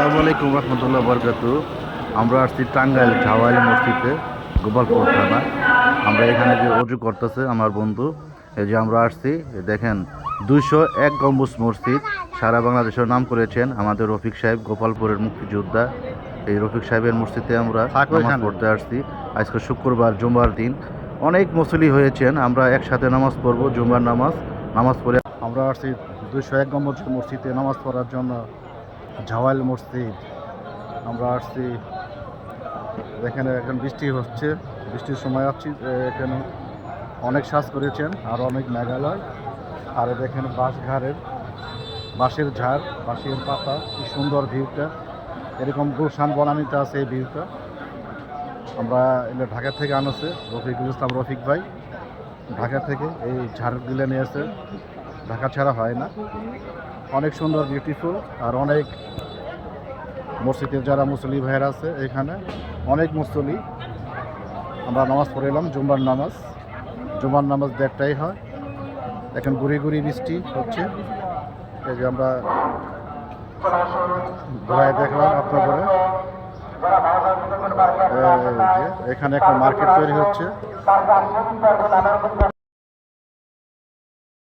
আসসালামু আলাইকুম রহমতুল্লাহ বরকাতু। আমরা আসছি টাঙ্গাইল ঝাওয়াইল মসজিদে, গোপালপুর থানা। আমরা এখানে যে অজু করতেছে আমার বন্ধু, এই যে আমরা আসছি, দেখেন 201 গম্বুজ মসজিদ সারা বাংলাদেশের নাম করেছেন আমাদের রফিক সাহেব, গোপালপুরের মুক্তিযোদ্ধা। এই রফিক সাহেবের মসজিদে আমরা নামাজ পড়তে আসছি। আজকে শুক্রবার, জুমার দিন। অনেক মুসল্লি হয়েছেন, আমরা একসাথে নামাজ পড়বো, জুমার নামাজ পড়ে আমরা আসছি 201 গম্বুজ মসজিদে নামাজ পড়ার জন্য। ঝাওয়াইল মসজিদ আমরা আসছি, এখানে এখন বৃষ্টি হচ্ছে, বৃষ্টির সময় আসছি। এখানে অনেক সাজ করেছেন আর অনেক মেঘালয়। আর দেখেন বাঁশের ঝাড়, বাঁশের পাতা, কি সুন্দর ভিউটা। এরকম গুলশান বনানীতে আছে এই ভিউটা। আমরা এলে ঢাকা থেকে আনছে রফিকুল ইসলাম রফিক ভাই, ঢাকা থেকে এই ঝাড়গুলো নিয়েছে, ঢাকা ছাড়া হয় না। অনেক সুন্দর, বিউটিফুল। আর অনেক মসজিদের যারা মুসল্লি ভাইয়ের আছে, এখানে অনেক মুসল্লি। আমরা নামাজ পড়ে এলাম, জুম্মার নামাজ 1:30টায় হয়। এখন গুড়ি বৃষ্টি হচ্ছে। এই যে আমরা ঘোরায় দেখলাম আপনার করে, এখানে একটা মার্কেট তৈরি হচ্ছে।